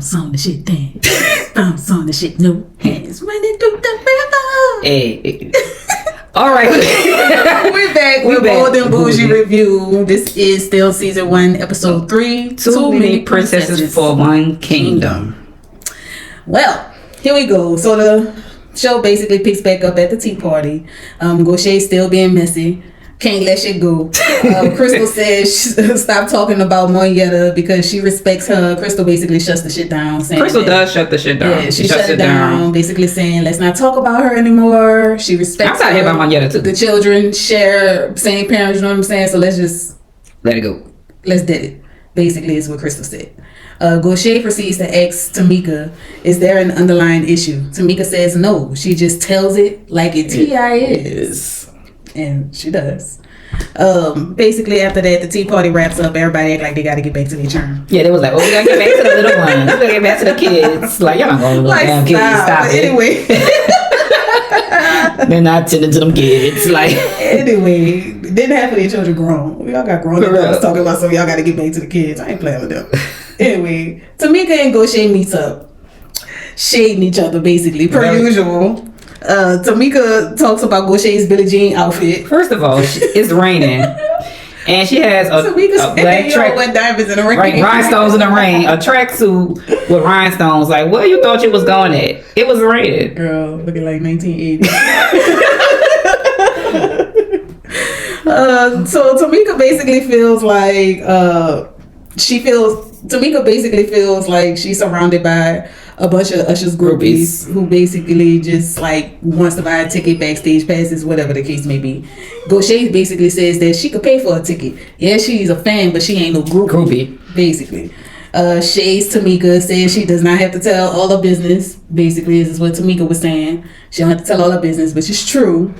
Bounce on the shit then. Bounce on the shit, no hands running through the river. Hey. All right. We're back with Bold and Bougie review. This is still season 1, episode 3. Too many princesses for one kingdom. Well, here we go. So the show basically picks back up at the tea party. Gaucher's still being messy. Can't let shit go. Crystal says stop talking about Monietta because she respects her. Crystal basically shuts the shit down. Crystal does shut the shit down. Yeah, she shuts it down. Basically saying, let's not talk about her anymore. She respects her. I'm talking about Monietta too. The children share same parents, you know what I'm saying? So let's just let it go. Let's dead it. Basically is what Crystal said. Gaucher proceeds to ask Tamika, is there an underlying issue? Tamika says no. She just tells it like it T.I. is. And she does. Basically after that, the tea party wraps up. Everybody act like they got to get back to their turn. Yeah, they was like, oh, we got to get back to the little ones. We got to get back to the kids. Like, y'all not going to look like, damn kids. Stop it. Anyway. They're not tending to them kids. Like, anyway, then half of their children grown. We all got grown adults talking about some y'all got to get back to the kids. I ain't playing with them. Anyway, Tamika and Gaucher meets up, shading each other basically per usual. Tamika talks about Gaucher's Billie Jean outfit. First of all, it's raining, and she has a black track with diamonds in the rain, right, rhinestones in the rain, a tracksuit with rhinestones. Like, where you thought you was going at? It was raining, girl. Looking like 1980. So Tamika basically feels like Tamika basically feels like she's surrounded by a bunch of Usher's groupies who basically just like wants to buy a ticket, backstage passes, whatever the case may be. Gaucher basically says that she could pay for a ticket. Yeah, she's a fan, but she ain't no groupie. Basically. Shades Tamika says she does not have to tell all her business. Basically, this is what Tamika was saying. She don't have to tell all her business, which is true.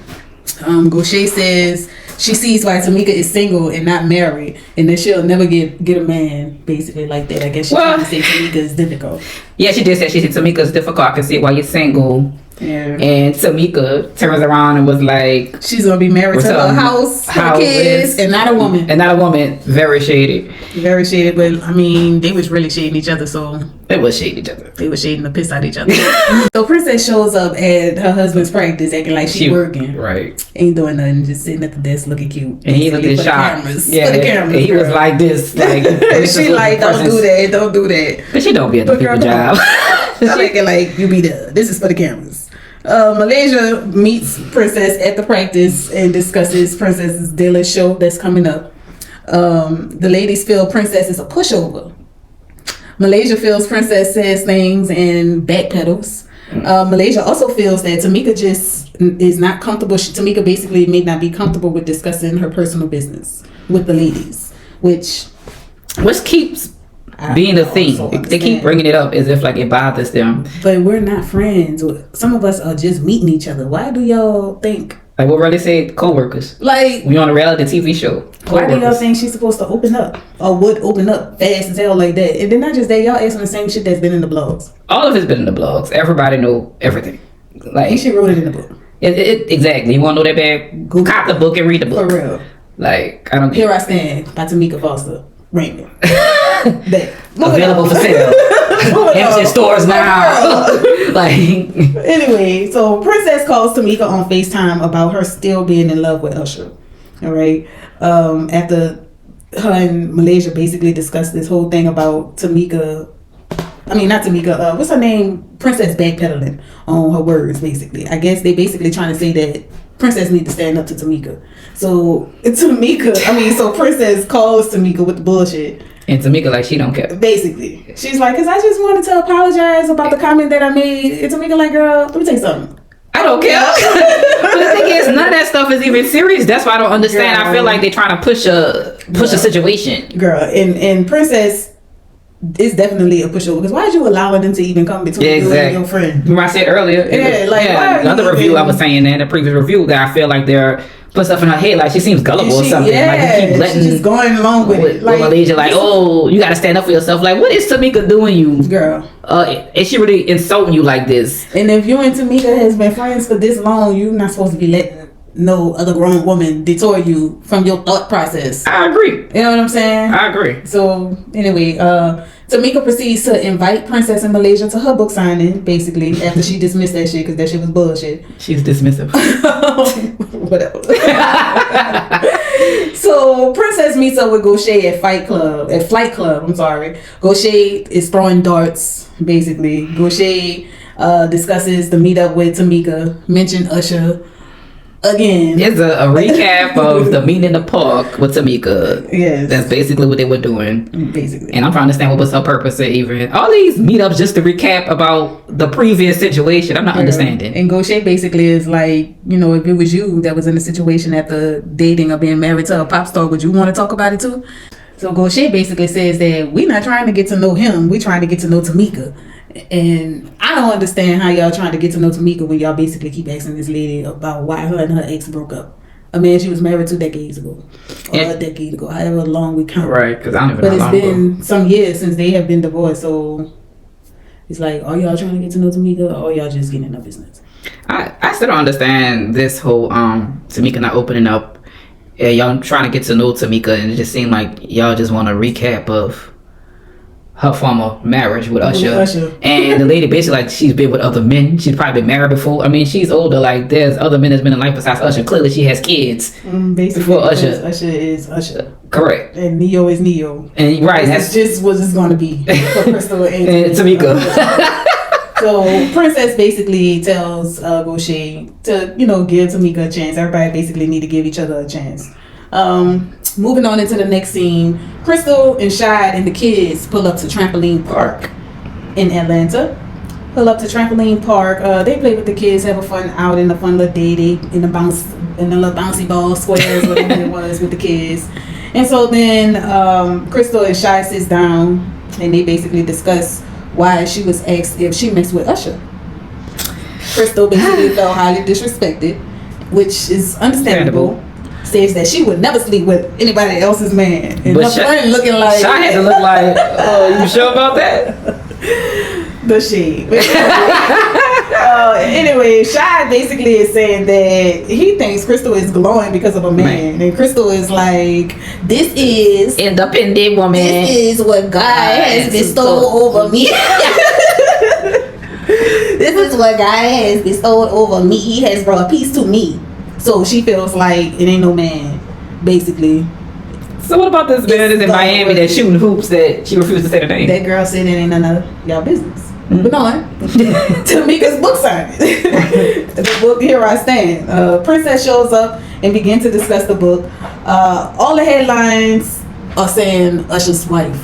Gaucher says she sees why Tamika is single and not married, and that she'll never get a man, basically like that. I guess she trying to say Tamika is difficult. Yeah, she did say she said Tamika is difficult. I can see why you're single. Yeah. And Tamika turns around and was like, she's gonna be married to her house, her kids, and not a woman. And not a woman. Very shady. Very shady, but I mean, they was really shading each other, so they was shading each other. They was shading the piss out of each other. So Princess shows up at her husband's practice acting like she working. Right. Ain't doing nothing, just sitting at the desk looking cute. And he looked shocked. Yeah, for the cameras. And he was like this, like she like, don't do that. But she don't be at the people job. I'm acting like you be there. This is for the cameras. Malaysia meets Princess at the practice and discusses Princess's daily show that's coming up. The ladies feel Princess is a pushover. Malaysia feels Princess says things and backpedals. Malaysia also feels that Tamika just is not comfortable. Tamika basically may not be comfortable with discussing her personal business with the ladies, which keeps being a thing. They keep bringing it up as if like it bothers them. But we're not friends. Some of us are just meeting each other. Why do y'all think? Like what really said, co-workers. Like we on a reality TV show. Why do y'all think she's supposed to open up or would open up fast as hell like that? And then not just that, y'all asking the same shit that's been in the blogs. All of it's been in the blogs. Everybody know everything. Like and she wrote it in the book. Exactly. You want to know that bad? Cop the book and read the book. For real. Like I don't. Here I Stand by Tamika Foster Raymond. Available for sale. Empty stores now. Like anyway, so Princess calls Tamika on FaceTime about her still being in love with Usher. All right. After her and Malaysia basically discussed this whole thing about Tamika. I mean, not Tamika. What's her name? Princess backpedaling on her words. Basically, I guess they basically trying to say that Princess need to stand up to Tamika. So Princess calls Tamika with the bullshit. And Tamika like she don't care. Basically. She's like, because I just wanted to apologize about the comment that I made. And Tamika like, girl, let me tell you something. I don't care. But the thing is, none of that stuff is even serious. That's why I don't understand. Girl. I feel like they're trying to push a situation. Girl, and Princess is definitely a pushover. Because why did you allow them to even come between you and your friend? Remember I said earlier. Another review I was saying that in the previous review that I feel like they're put stuff in her head like she seems gullible or something. Yeah, like you keep letting she's just going along with it. Like Malaysia, like, oh, you gotta stand up for yourself. Like, what is Tamika doing you? Girl. Is she really insulting you like this? And if you and Tamika has been friends for this long, you're not supposed to be letting no other grown woman detour you from your thought process. I agree. You know what I'm saying? I agree. So anyway, Tamika proceeds to invite Princess in Malaysia to her book signing, basically, after she dismissed that shit because that shit was bullshit. She's dismissive. Whatever. So Princess meets up with Gaucher at Flight Club. Gaucher is throwing darts, basically. Gaucher discusses the meetup with Tamika, mentioned Usher. Again, it's a recap of the meeting in the park with Tamika. Yes, that's basically what they were doing. Basically, and I'm trying to understand what was her purpose of even all these meetups just to recap about the previous situation. I'm not understanding. And Gaucher basically is like, you know, if it was you that was in a situation after dating or being married to a pop star, would you want to talk about it too? So Gaucher basically says that we're not trying to get to know him, we're trying to get to know Tamika. And I don't understand how y'all trying to get to know Tamika when y'all basically keep asking this lady about why her and her ex broke up. I mean, she was married 2 decades ago, or a decade ago, however long we count. Right, because I don't even know. But it's been some years since they have been divorced, so it's like, are y'all trying to get to know Tamika, or y'all just getting in her business? I still don't understand this whole Tamika not opening up. Y'all trying to get to know Tamika, and it just seemed like y'all just want a recap of her former marriage with Usher. And the lady basically like she's been with other men. She's probably been married before. I mean, she's older. Like there's other men that's been in life besides Usher. Clearly, she has kids before Usher. Usher is Usher. Correct. And Neo is Neo. And right, that's just what it's going to be for Crystal and Tamika. So Princess basically tells Gaucher to, you know, give Tamika a chance. Everybody basically need to give each other a chance. Moving on into the next scene, Crystal and Shad and the kids pull up to Trampoline Park in Atlanta. They play with the kids, have a fun out in a fun little day in the little bouncy ball squares, whatever it was with the kids. And so then Crystal and Shad sits down and they basically discuss why she was asked if she messed with Usher. Crystal basically felt highly disrespected, which is understandable. Says that she would never sleep with anybody else's man. And her friend looking like... Shy had to look like, oh, you sure about that? The shade. Anyway, Shy basically is saying that he thinks Crystal is glowing because of a man. And Crystal is like, this is... independent woman. This is what God has bestowed over me. This is what God has bestowed over me. He has brought peace to me. So she feels like it ain't no man, basically. So what about this man that's in Miami that's shooting hoops that she refused to say the name? That girl said it ain't none of y'all business. Mm-hmm. But on Tamika's book signing. The book, Here I Stand. Princess shows up and begin to discuss the book. All the headlines are saying Usher's wife.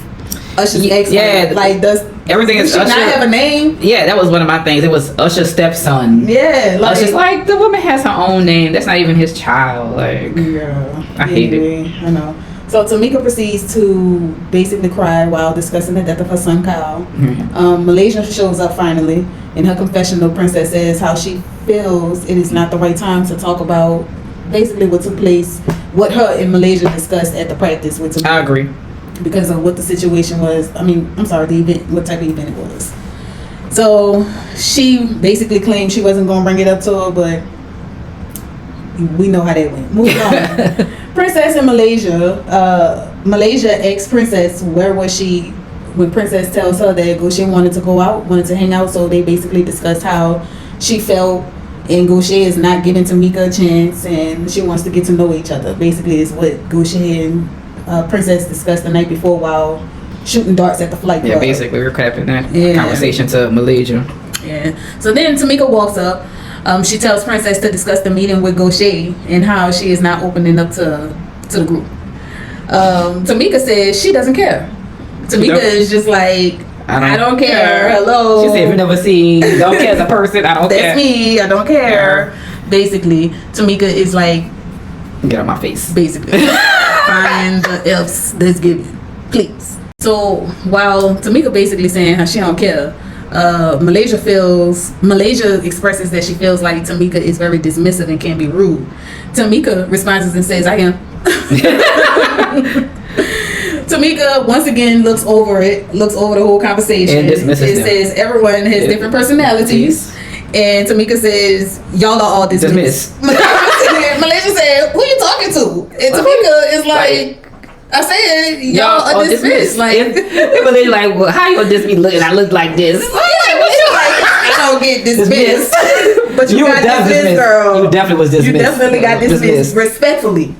Usher's ex-wife. Yeah, like does everything is Usher. Not have a name? Yeah, that was one of my things. It was Usher's stepson. Yeah, like Usher's like the woman has her own name. That's not even his child. Like, yeah, I hate it. I know. So Tamika proceeds to basically cry while discussing the death of her son Kyle. Mm-hmm. Malaysia shows up finally. In her confessional, Princess says how she feels it is not the right time to talk about basically what took place, what her and Malaysia discussed at the practice with Tamika. I agree. Because of what the situation was. I mean, I'm sorry, the event, what type of event it was. So she basically claimed she wasn't going to bring it up to her, but we know how that went. Moving on. Princess in Malaysia. Malaysia ex-Princess, where was she when Princess tells her that she wanted to go out, wanted to hang out, so they basically discussed how she felt and Gaucher is not giving Tamika a chance and she wants to get to know each other. Basically is what Gaucher and Princess discussed the night before while shooting darts at the flight club. Yeah, basically we're clapping that conversation to Malaysia. Yeah. So then Tamika walks up. She tells Princess to discuss the meeting with Gaucher and how she is not opening up to the group. Tamika says she doesn't care. Tamika is just like, I don't care. Hello. She said, if you never seen, don't care as a person, I don't care. That's me. I don't care. Yeah. Basically, Tamika is like, get out my face. Basically. Find the F's that's given, please. So while Tamika basically saying how she don't care, Malaysia expresses that she feels like Tamika is very dismissive and can be rude. Tamika responds and says, I am. Tamika once again looks over the whole conversation and dismisses them. Says everyone has different personalities. And Tamika says, y'all are all dismissed. Malaysia said, "Who you talking to?" And Tamika is like, "I said y'all are dismissed." Like, Malaysia like, well, how you gonna just be looking? I look like this. I don't get dismissed. But you got dismissed, girl. You definitely was dismissed. You definitely got dismissed. Respectfully.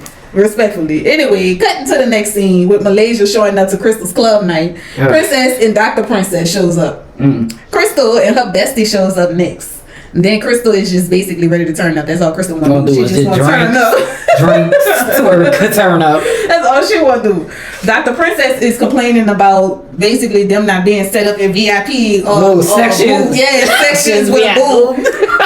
Anyway, cutting to the next scene with Malaysia showing up to Crystal's club night. Princess and Dr. Princess shows up. Crystal and her bestie shows up next. And then Crystal is just basically ready to turn up. That's all Crystal want to do. She just want to turn up. Turn up. That's all she want to do. Dr. Princess is complaining about basically them not being set up in VIP or sections. Sections with a booth.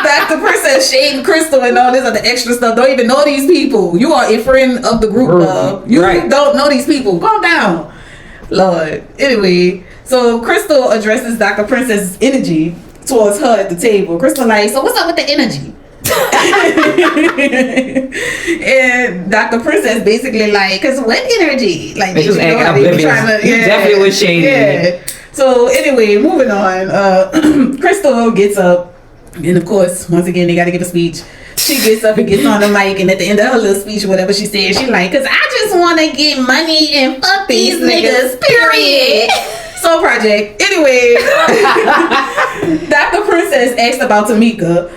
Dr. Princess shading Crystal and all this other extra stuff. Don't even know these people. You are a friend of the group, love. You don't know these people. Calm down, Lord. Anyway, so Crystal addresses Dr. Princess's energy towards her at the table. Crystal like, so what's up with the energy? And Dr. Princess basically like, cause what energy? Like they was definitely was shady. Yeah. So anyway, moving on. Crystal gets up, and of course, once again, they got to give a speech. She gets up and gets on the mic, and at the end of her little speech, or whatever she said, she like, cause I just want to get money and fuck these niggas. Period. Soul Project. Anyway, Dr. Princess asked about Tamika.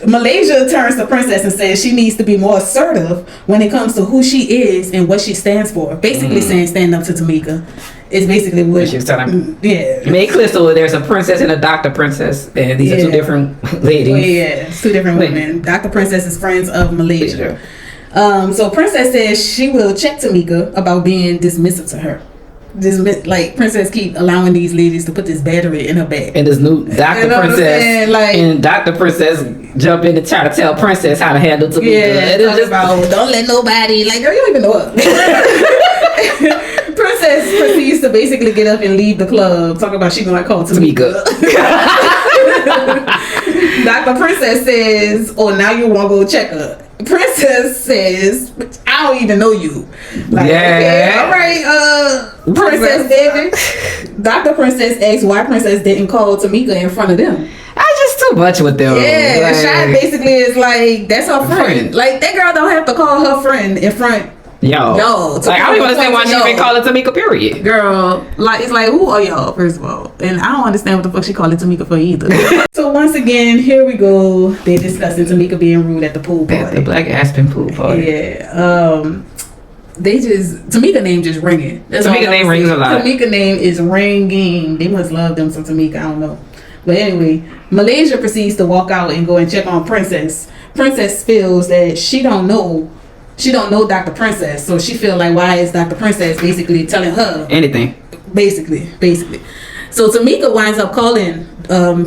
Malaysia turns to Princess and says she needs to be more assertive when it comes to who she is and what she stands for. Basically saying stand up to Tamika is basically what she was telling. Make clear so there's a princess and a Dr. Princess, and these are two different ladies. It's two different women. Dr. Princess is friends of Malaysia. So Princess says she will check Tamika about being dismissive to her. Like Princess keep allowing these ladies to put this battery in her bag. And this new Dr. Princess and Dr. Princess jump in and try to tell Princess how to handle Tamika. And it's just about don't let nobody, like, girl, you don't even know her. Princess proceeds to basically get up and leave the club, talking about she gonna call Tamika. Dr. Princess says, "Oh, now you want to go check her." Princess says, "I don't even know you." Like, okay, all right, Princess David. Dr. Princess asks why Princess didn't call Tamika in front of them. I just too much with them. Yeah, like, Shy basically is like, that's her friend. Like, that girl don't have to call her friend in front. Yo, like, I don't even understand why she even call it Tamika, period. Girl, like, it's like, who are y'all, first of all? And I don't understand what the fuck she called it Tamika for either. So once again, here we go. They discussing Tamika being rude at the pool party. At the Black Aspen pool party. Yeah. Tamika name just ringing. Tamika name rings a lot. Tamika name is ringing. They must love them some Tamika. I don't know. But anyway, Malaysia proceeds to walk out and go and check on Princess. Princess feels that she don't know Dr. Princess, so she feel like, why is Dr. Princess basically telling her anything? Basically. So Tamika winds up calling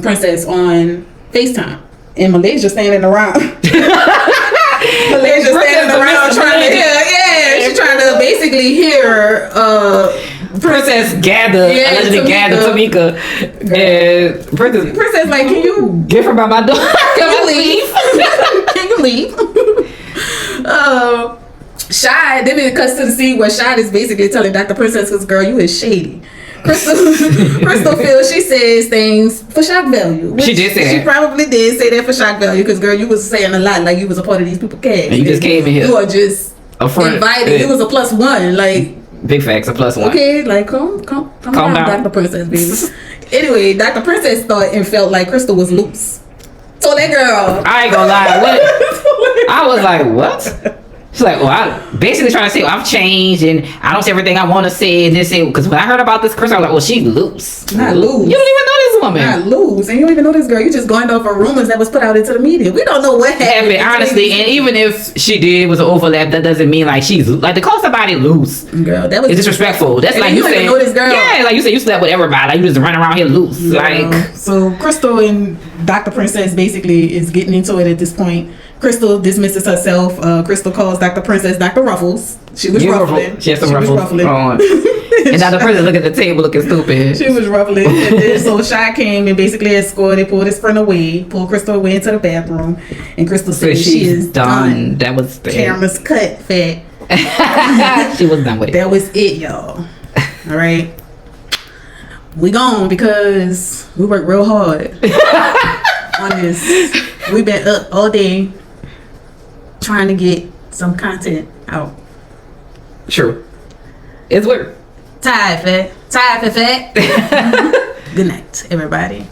Princess on FaceTime, and Malaysia standing around. Malaysia standing around trying to hear. Yeah, she's trying to basically hear Princess allegedly gather Tamika. And Princess like, can you get from my door? Can you leave? Can you leave? Shy, then it cuts to the scene where Shy is basically telling Dr. Princess, because girl, you is shady. Crystal feels she says things for shock value. She did say that. She probably did say that for shock value, because girl, you was saying a lot like you was a part of these people cast. And you just came in here. You are just a friend. Invited. You was a +1. Like, big facts, a +1. Okay, like calm down, Dr. Princess, baby. Anyway, Dr. Princess thought and felt like Crystal was loose. So that girl, I ain't gonna lie, what? I was like, what? She's like, well, I basically trying to say, well, I've changed and I don't say everything I want to say and this. Because when I heard about this, Chris, I was like, well, she's loose. Not loose. You don't even know this woman. Not loose. And you don't even know this girl. You just going off of rumors that was put out into the media. We don't know what happened. Honestly, and even if she did was an overlap, that doesn't mean like she's like to call somebody loose. Girl, that was it's disrespectful. That's like you say, know this girl. Yeah, like you said, you slept with everybody. Like you just run around here loose. Girl. Like so, Crystal and Dr. Princess basically is getting into it at this point. Crystal dismisses herself. Crystal calls Dr. Princess Dr. Ruffles. She was ruffling. She has some ruffles on. And Dr. Princess look at the table looking stupid. She was ruffling. And then so Shy came and basically escorted, pulled his friend away, pulled Crystal away into the bathroom. And Crystal said she is done. That was the camera's cut, fat. She was done with it. That was it, y'all. All right. We gone because we worked real hard on this. We've been up all day. trying to get some content out. True. It's weird. Tired for fat. Good night, everybody.